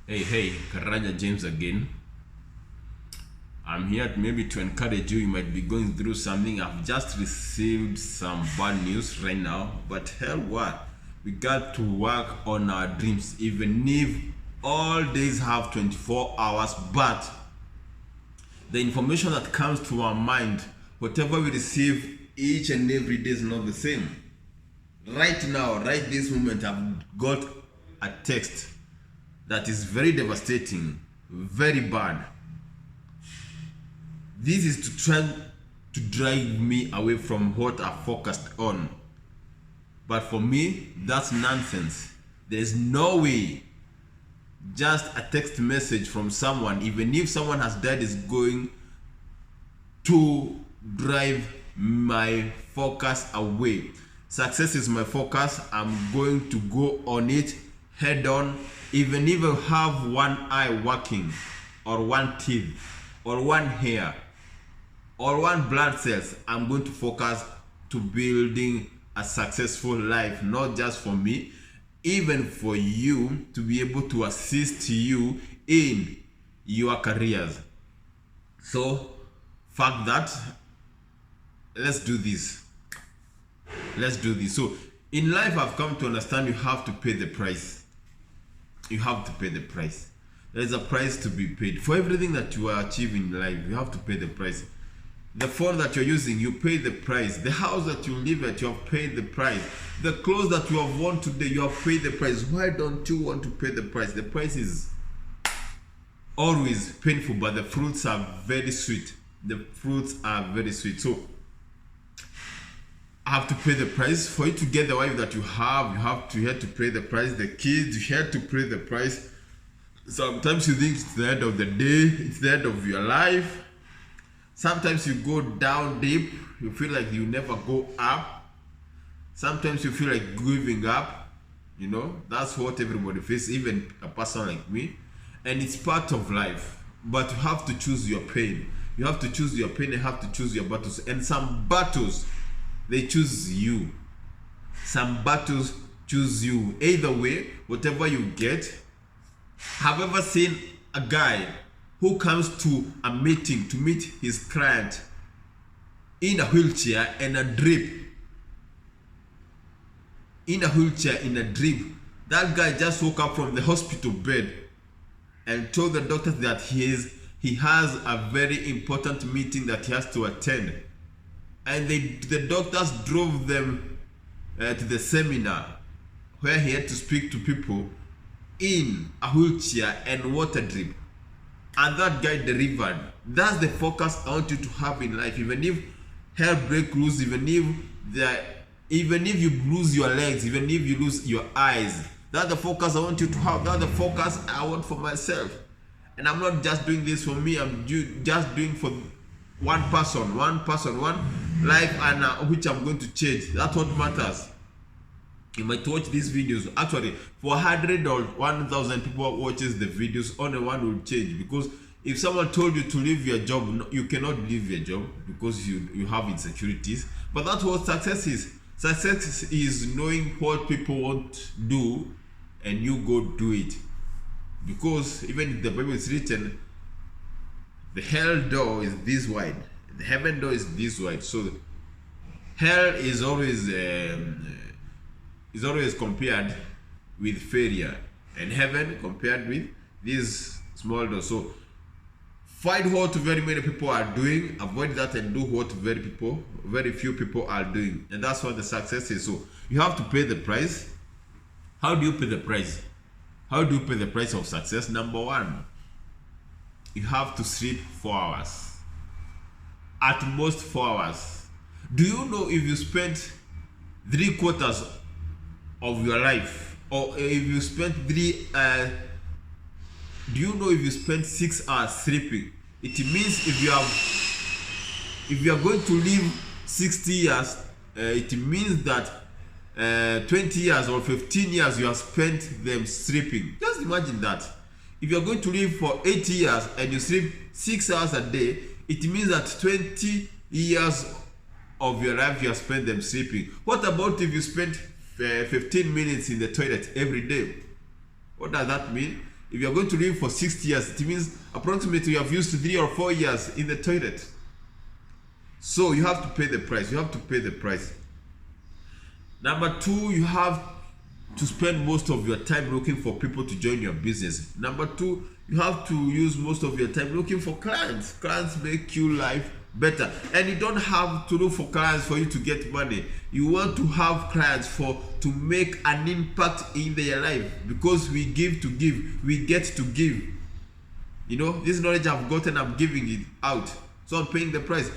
Hey, Karanja James again. I'm here maybe to encourage you. You might be going through something. I've just received some bad news right now, but hell what? We got to work on our dreams, even if all days have 24 hours. But the information that comes to our mind, whatever we receive each and every day, is not the same. Right now, right this moment, I've got a text that is very devastating, very bad. This is to try to drive me away from what I focused on. But for me, that's nonsense. There's no way just a text message from someone, even if someone has died, is going to drive my focus away. Success is my focus. I'm going to go on it head on, even if I have one eye working, or one teeth, or one hair, or one blood cells. I'm going to focus to building a successful life, not just for me, even for you, to be able to assist you in your careers. So fuck that, let's do this. So in life, I've come to understand you have to pay the price. You have to pay the price. There's a price to be paid for everything that you are achieving in life. You have to pay the price. The phone that you're using, you pay the price. The house that you live at, you have paid the price. The clothes that you have worn today, you have paid the price. Why don't you want to pay the price? The price is always painful, but the fruits are very sweet. The fruits are very sweet. So I have to pay the price for you to get the wife that you have. You have to pay the price. The kids, you have to pay the price. Sometimes you think it's the end of the day, it's the end of your life. Sometimes you go down deep, you feel like you never go up. Sometimes you feel like giving up. That's what everybody faces, even a person like me. And it's part of life. But you have to choose your pain. You have to choose your pain, you have to choose your battles. And some battles, they choose you. Some battles choose you. Either way, whatever you get. Have you ever seen a guy who comes to a meeting to meet his client in a wheelchair and a drip? In a wheelchair, in a drip. That guy just woke up from the hospital bed and told the doctors that he has a very important meeting that he has to attend. And the doctors drove them to the seminar where he had to speak to people in a wheelchair and water drip. And that guy delivered. That's the focus I want you to have in life. Even if hair break loose, even if you lose your legs, even if you lose your eyes, that's the focus I want you to have. That's the focus I want for myself. And I'm not just doing this for me. I'm just doing for one person, one life, and which I'm going to change. That's what matters. You might watch these videos. Actually, for 100 or 1,000 people watches the videos, only one will change. Because if someone told you to leave your job, you cannot leave your job because you have insecurities. But that's what success is. Success is knowing what people won't do and you go do it. Because even if the Bible is written, the hell door is this wide, the heaven door is this wide. So hell is always compared with failure, and heaven compared with this small door. So find what very many people are doing, avoid that, and do what very few people are doing. And that's what the success is. So you have to pay the price. How do you pay the price? How do you pay the price of success? Number one, you have to sleep 4 hours. At most 4 hours. Do you know if you spend 3/4 of your life, or if you spend do you know if you spend 6 hours sleeping, it means if you are going to live 60 years, it means that 20 years or 15 years you have spent them sleeping. Just imagine that. If you are going to live for 80 years and you sleep 6 hours a day, it means that 20 years of your life you have spent them sleeping. What about if you spend 15 minutes in the toilet every day? What does that mean? If you're going to live for 60 years, it means approximately you have used 3 or 4 years in the toilet. So you have to pay the price. You have to pay the price. Number 2, you have to spend most of your time looking for people to join your business. Number 2, you have to use most of your time looking for clients. Clients make your life better, and you don't have to look for clients for you to get money. You want to have clients to make an impact in their life, because we give to give, we get to give. You know, this knowledge I've gotten, I'm giving it out, so I'm paying the price.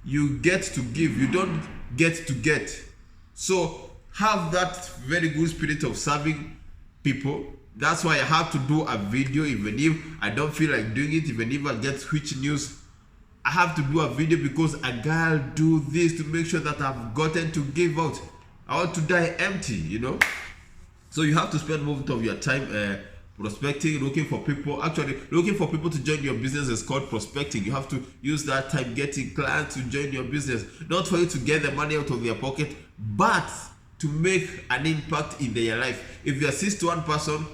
You get to give, you don't get to get. So have that very good spirit of serving people. That's why I have to do a video, even if I don't feel like doing it, even if I get Switch News. I have to do a video because I gotta do this to make sure that I've gotten to give out. I want to die empty, you know. So you have to spend most of your time prospecting, looking for people. Actually, looking for people to join your business is called prospecting. You have to use that time getting clients to join your business, not for you to get the money out of their pocket, but to make an impact in their life. If you assist one person,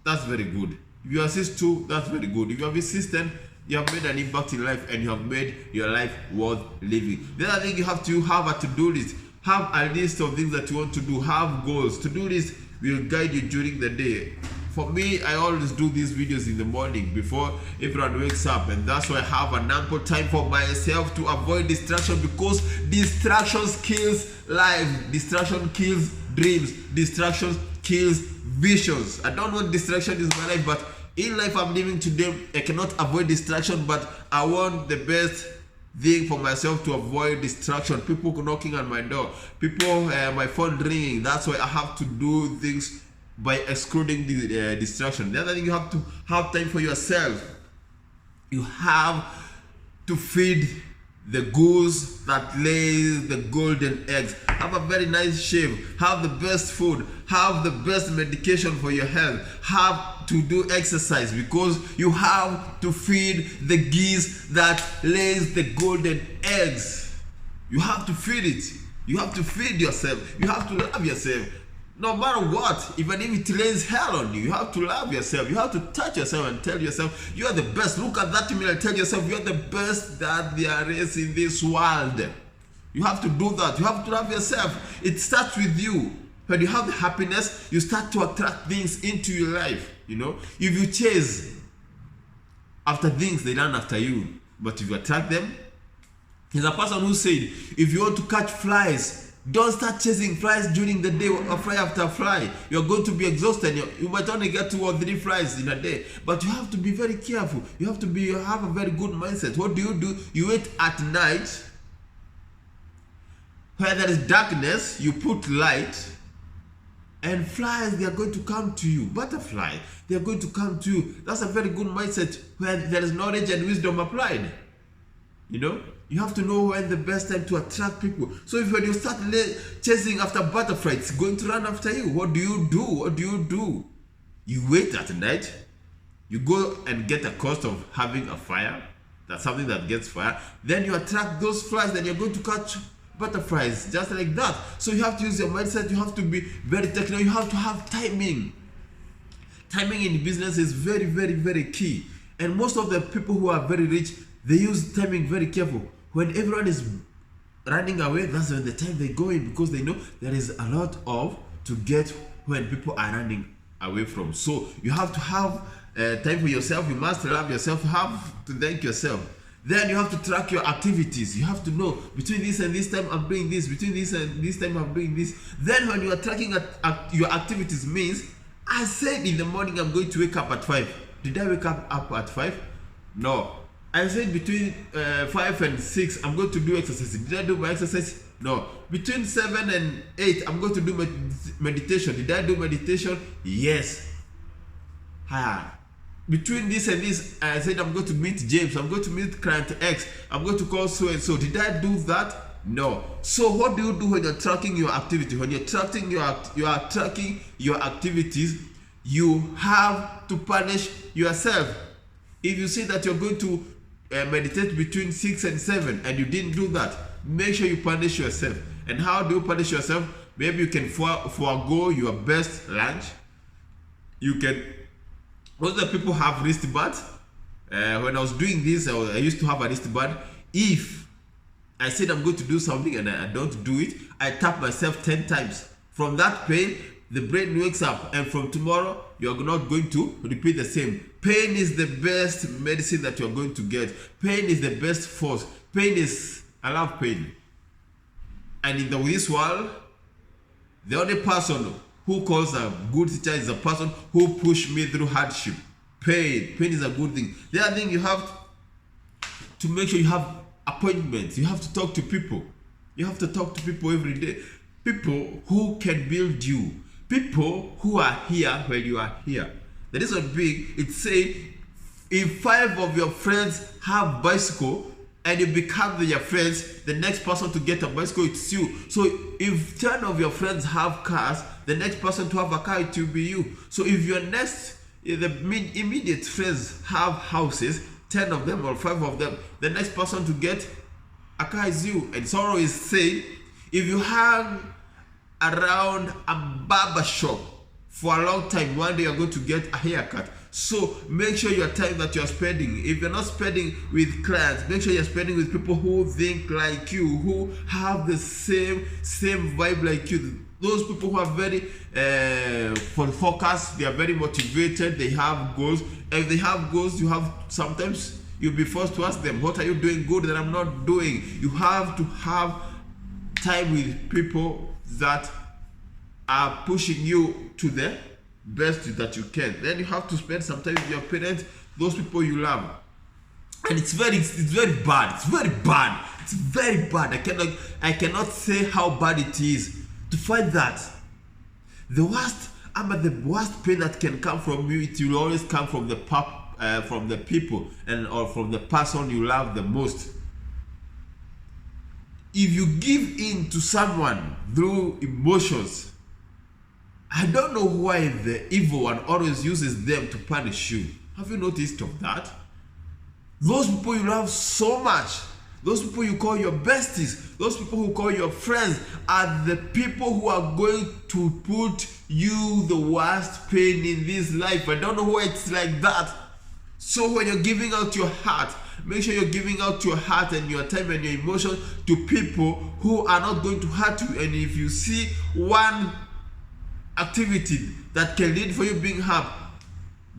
that's very good. If you assist 2, that's very good. If you have assisted, you have made an impact in life, and you have made your life worth living. The other thing, you have to have a to-do list. Have a list of things that you want to do. Have goals. To-do list will guide you during the day. For me, I always do these videos in the morning before everyone wakes up, and that's why I have an ample time for myself to avoid distraction, because distractions kills life. Distraction kills dreams. Distractions kills visions. I don't want distraction in my life, but in life I'm living today, I cannot avoid distraction, but I want the best thing for myself to avoid distraction. People knocking on my door, people, my phone ringing. That's why I have to do things by excluding the distraction. The other thing, you have to have time for yourself. You have to feed the goose that lays the golden eggs. Have a very nice shave. Have the best food. Have the best medication for your health. Have to do exercise, because you have to feed the geese that lays the golden eggs. You have to feed it. You have to feed yourself. You have to love yourself. No matter what, even if it lays hell on you, you have to love yourself. You have to touch yourself and tell yourself you are the best. Look at that mirror and tell yourself you are the best that there is in this world. You have to do that. You have to love yourself. It starts with you. When you have the happiness, you start to attract things into your life. You know, if you chase after things, they run after you. But if you attract them, there's a person who said, if you want to catch flies, don't start chasing flies during the day, or fly after fly. You're going to be exhausted. You might only get 2 or 3 flies in a day, but you have to be very careful. You have to have a very good mindset. What do? You wait at night, where there is darkness, you put light, and flies, they are going to come to you. Butterfly, they are going to come to you. That's a very good mindset, where there is knowledge and wisdom applied. You know, you have to know when the best time to attract people. So if when you start chasing after butterflies, it's going to run after you. What do you do? What do you do? You wait at night. You go and get a cost of having a fire. That's something that gets fire. Then you attract those flies. Then you're going to catch butterflies just like that. So you have to use your mindset. You have to be very technical. You have to have timing. Timing in business is very, very, very key. And most of the people who are very rich, they use timing very careful. When everyone is running away, that's when the time they go in, because they know there is a lot of to get when people are running away from. So you have to have time for yourself. You must love yourself. You have to thank yourself. Then you have to track your activities. You have to know between this and this time I'm doing this. Between this and this time I'm doing this. Then when you are tracking your activities, means I said in the morning I'm going to wake up at 5. Did I wake up at 5? No. I said between 5 and 6 I'm going to do exercise. Did I do my exercise? No. Between 7 and 8 I'm going to do meditation. Did I do meditation? Yes. Between this and this, I said I'm going to meet James. I'm going to meet client X. I'm going to call so and so. Did I do that? No. So what do you do when you're tracking your activity? When you're tracking you are tracking your activities, you have to punish yourself. If you say that you're going to meditate between 6 and 7 and you didn't do that, make sure you punish yourself. And how do you punish yourself? Maybe you can forego your best lunch. You can Other people have wristbands. When I was doing this, I used to have a wristband. If I said I'm going to do something and I don't do it, I tap myself 10 times. From that pain, the brain wakes up, and from tomorrow, you're not going to repeat the same. Pain is the best medicine that you're going to get. Pain is the best force. I love pain. And in this world, the only person who calls a good teacher is a person who pushed me through hardship. Pain is a good thing. The other thing, you have to make sure you have appointments. You have to talk to people. You have to talk to people every day. People who can build you. People who are here when you are here. The reason being, it's saying, if 5 of your friends have bicycle and you become their friends, the next person to get a bicycle, it's you. So if 10 of your friends have cars, the next person to have a car, it will be you. So if the immediate friends have houses, 10 of them or 5 of them, the next person to get a car is you. And Soro is saying, if you hang around a barber shop for a long time, one day you're going to get a haircut. So make sure your time that you're spending, if you're not spending with clients, make sure you're spending with people who think like you, who have the same vibe like you. Those people who are very focused, they are very motivated, they have goals. If they have goals, sometimes you'll be forced to ask them, what are you doing good that I'm not doing? You have to have time with people that are pushing you to the best that you can. Then you have to spend some time with your parents, those people you love. And it's very bad. It's very bad. It's very bad. I cannot say how bad it is to find that. The worst pain that can come from you, it will always come from the people or from the person you love the most. If you give in to someone through emotions, I don't know why the evil one always uses them to punish you. Have you noticed of that? Those people you love so much, those people you call your besties, those people who call your friends, are the people who are going to put you the worst pain in this life. I don't know why it's like that. So when you're giving out your heart, make sure you're giving out your heart and your time and your emotions to people who are not going to hurt you. And if you see one activity that can lead for you being hurt,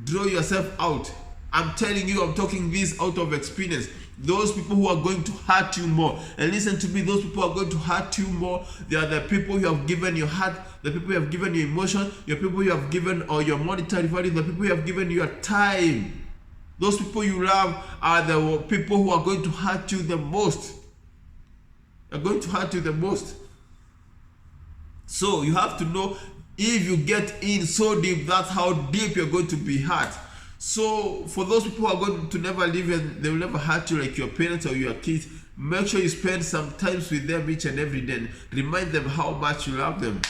draw yourself out. I'm telling you, I'm talking this out of experience. Those people who are going to hurt you more, and listen to me, those people who are going to hurt you more, they are the people you have given your heart, the people you have given your emotion, your people you have given or your monetary value, the people you have given your time. Those people you love are the people who are going to hurt you the most. They're going to hurt you the most. So you have to know, if you get in so deep, that's how deep you're going to be hurt. So for those people who are going to never leave and they will never hurt you like your parents or your kids, make sure you spend some time with them each and every day. Remind them how much you love them.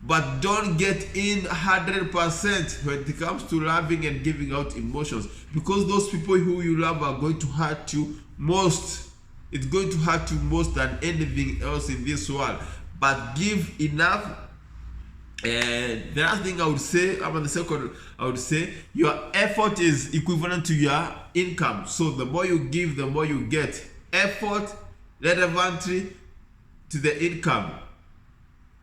But don't get in 100% when it comes to loving and giving out emotions, because those people who you love are going to hurt you most. It's going to hurt you most than anything else in this world. But give enough. And the last thing I would say, your effort is equivalent to your income. So the more you give, the more you get. Effort relevant to the income.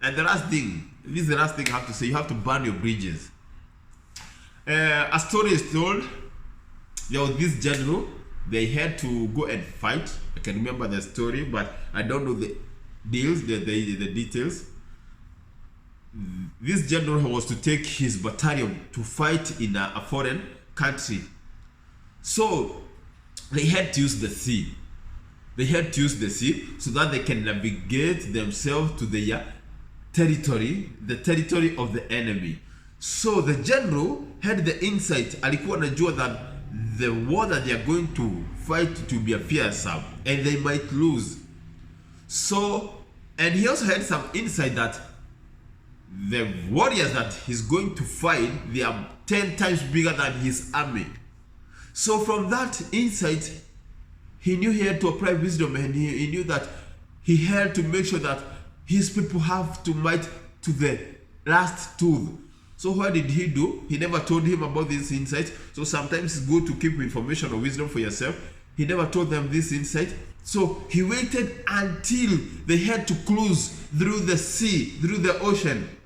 And the last thing, this is the last thing I have to say, you have to burn your bridges. A story is told. There was this general, they had to go and fight. I can remember the story, but I don't know the details. This general was to take his battalion to fight in a foreign country. So they had to use the sea. They had to use the sea so that they can navigate themselves to their territory, the territory of the enemy. So the general had the insight, alikuwa anajua that the war that they are going to fight to be a fearsome and they might lose. So, and he also had some insight that the warriors that he's going to fight, they are 10 times bigger than his army. So from that insight, he knew he had to apply wisdom, and he knew that he had to make sure that his people have to fight to the last tooth. So what did he do? He never told him about these insights. So sometimes it's good to keep information or wisdom for yourself. He never told them this insight. So he waited until they had to cruise through the sea, through the ocean.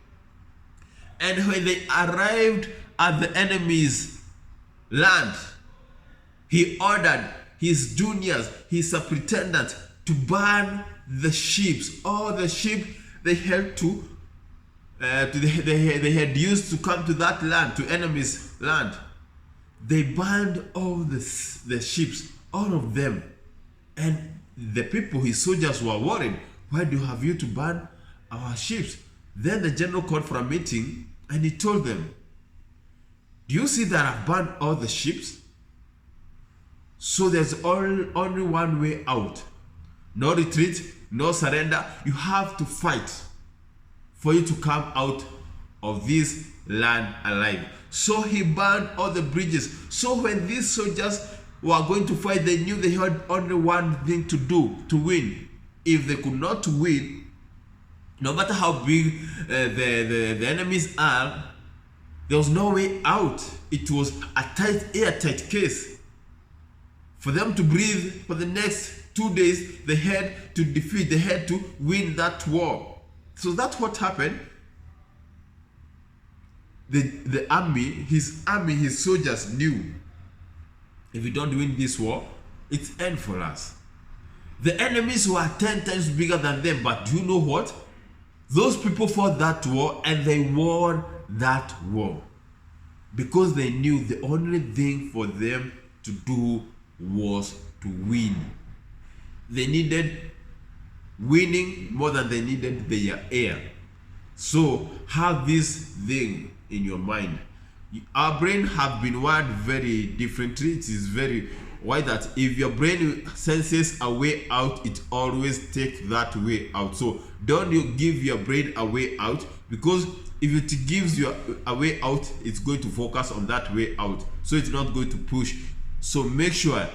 And when they arrived at the enemy's land, he ordered his juniors, his superintendent, to burn the ships. All the ships they had they had used to come to that land, to enemy's land. They burned all the ships, all of them. And the people, his soldiers, were worried. Why do you have you to burn our ships? Then the general called for a meeting and he told them, do you see that I've burned all the ships? So there's only one way out. No retreat, no surrender. You have to fight for you to come out of this land alive. So he burned all the bridges. So when these soldiers were going to fight, they knew they had only one thing to do to win. If they could not win, no matter how big the enemies are, there was no way out. It was a tight, airtight case. For them to breathe for the next 2 days, they had to defeat, they had to win that war. So that's what happened. The army, his soldiers knew, if we don't win this war, it's end for us. The enemies were 10 times bigger than them, but do you know what? Those people fought that war and they won that war because they knew the only thing for them to do was to win. They needed winning more than they needed their air. So have this thing in your mind. Our brain have been wired very differently. It is very why that if your brain senses a way out, it always takes that way out. So don't you give your brain a way out, because if it gives you a way out, it's going to focus on that way out. So it's not going to push. So make sure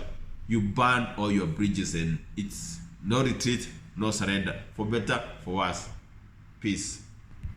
you burn all your bridges, and it's no retreat, no surrender. For better, for worse. Peace.